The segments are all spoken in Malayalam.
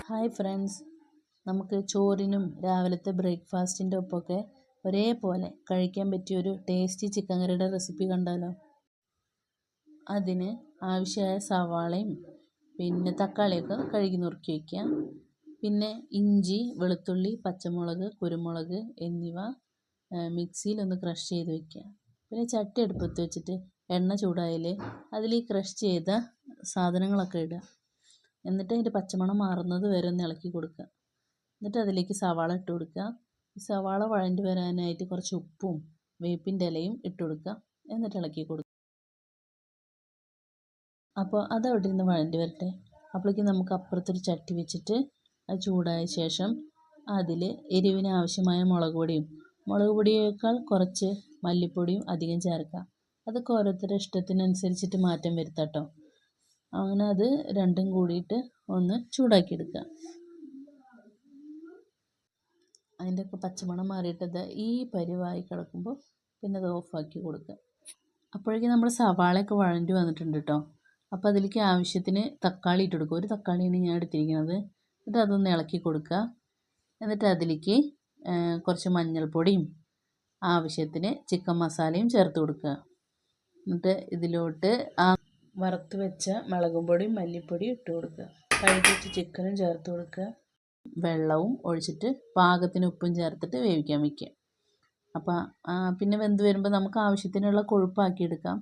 ഹായ് ഫ്രണ്ട്സ്, നമുക്ക് ചോറിനും രാവിലത്തെ ബ്രേക്ക്ഫാസ്റ്റിൻ്റെ ഒപ്പമൊക്കെ ഒരേപോലെ കഴിക്കാൻ പറ്റിയൊരു ടേസ്റ്റി ചിക്കൻ കറിയുടെ റെസിപ്പി കണ്ടാലോ. അതിന് ആവശ്യമായ സവാളയും പിന്നെ തക്കാളിയൊക്കെ കഴുകി നുറുക്കി വയ്ക്കുക. പിന്നെ ഇഞ്ചി, വെളുത്തുള്ളി, പച്ചമുളക്, കുരുമുളക് എന്നിവ മിക്സിയിലൊന്ന് ക്രഷ് ചെയ്ത് വയ്ക്കുക. പിന്നെ ചട്ടി അടുപ്പത്ത് വെച്ചിട്ട് എണ്ണ ചൂടായാൽ അതിൽ ഈ ക്രഷ് ചെയ്ത സാധനങ്ങളൊക്കെ ഇടുക. എന്നിട്ട് അതിൻ്റെ പച്ചമണം മാറുന്നത് വരെ ഒന്ന് ഇളക്കി കൊടുക്കുക. എന്നിട്ട് അതിലേക്ക് സവാള ഇട്ട് കൊടുക്കുക. ഈ സവാള വഴണ്ടി വരാനായിട്ട് കുറച്ച് ഉപ്പും വേപ്പിൻ്റെ ഇലയും ഇട്ട് കൊടുക്കുക. എന്നിട്ട് ഇളക്കി കൊടുക്കുക. അപ്പോൾ അത് അവിടെ നിന്ന് വഴണ്ടി വരട്ടെ. അപ്പോഴേക്കും നമുക്ക് അപ്പുറത്തൊരു ചട്ടി വെച്ചിട്ട് അത് ചൂടായ ശേഷം അതിൽ എരിവിന് ആവശ്യമായ മുളക് പൊടിയേക്കാൾ കുറച്ച് മല്ലിപ്പൊടിയും അധികം ചേർക്കുക. അതൊക്കെ ഓരോരുത്തരുടെ ഇഷ്ടത്തിനനുസരിച്ചിട്ട് മാറ്റം വരുത്താം കേട്ടോ. അങ്ങനെ അത് രണ്ടും കൂടിയിട്ട് ഒന്ന് ചൂടാക്കിയെടുക്കുക. അതിൻ്റെ ഒക്കെ പച്ചമണം മാറിയിട്ടത് ഈ പരിവായി കിടക്കുമ്പോൾ പിന്നെ അത് ഓഫാക്കി കൊടുക്കുക. അപ്പോഴേക്കും നമ്മുടെ സവാളയൊക്കെ വഴണ്ടി വന്നിട്ടുണ്ട് കേട്ടോ. അപ്പോൾ അതിലേക്ക് ആവശ്യത്തിന് തക്കാളി ഇട്ട് കൊടുക്കുക. ഒരു തക്കാളിയാണ് ഞാൻ എടുത്തിരിക്കുന്നത്. എന്നിട്ട് അതൊന്ന് ഇളക്കി കൊടുക്കുക. എന്നിട്ട് അതിലേക്ക് കുറച്ച് മഞ്ഞൾപ്പൊടിയും ആവശ്യത്തിന് ചിക്കൻ മസാലയും ചേർത്ത് കൊടുക്കുക. എന്നിട്ട് ഇതിലോട്ട് വറുത്ത് വെച്ച മുളകും പൊടിയും മല്ലിപ്പൊടിയും ഇട്ട് കൊടുക്കുക. കഴുകിയിട്ട് ചിക്കനും ചേർത്ത് കൊടുക്കുക. വെള്ളവും ഒഴിച്ചിട്ട് പാകത്തിന് ഉപ്പും ചേർത്തിട്ട് വേവിക്കാൻ വയ്ക്കുക. അപ്പോൾ പിന്നെ വെന്ത് വരുമ്പോൾ നമുക്ക് ആവശ്യത്തിനുള്ള കൊഴുപ്പാക്കി എടുക്കാം.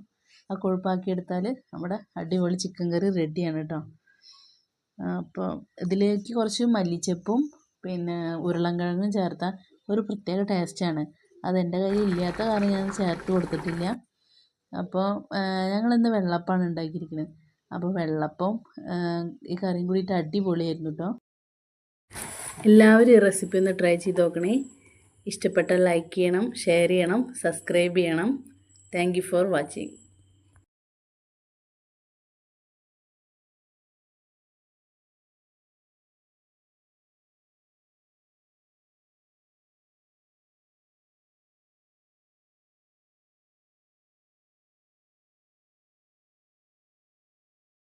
ആ കൊഴുപ്പാക്കി എടുത്താൽ നമ്മുടെ അടിപൊളി ചിക്കൻ കറി റെഡിയാണ് കേട്ടോ. അപ്പോൾ ഇതിലേക്ക് കുറച്ച് മല്ലിച്ചപ്പും പിന്നെ ഉരുളൻകിഴങ്ങും ചേർത്താൽ ഒരു പ്രത്യേക ടേസ്റ്റാണ്. അതെൻ്റെ കയ്യിൽ ഇല്ലാത്ത കാരണം ഞാൻ ചേർത്ത് കൊടുത്തിട്ടില്ല. അപ്പോൾ ഞങ്ങളിന്ന് വെള്ളപ്പമാണ് ഉണ്ടാക്കിയിരിക്കുന്നത്. അപ്പോൾ വെള്ളപ്പം ഈ കറിയും കൂടിയിട്ട് അടിപൊളിയായിരുന്നു കേട്ടോ. എല്ലാവരും ഈ റെസിപ്പി ഒന്ന് ട്രൈ ചെയ്ത് നോക്കണേ. ഇഷ്ടപ്പെട്ടാൽ ലൈക്ക് ചെയ്യണം, ഷെയർ ചെയ്യണം, സബ്സ്ക്രൈബ് ചെയ്യണം. Thank you for watching.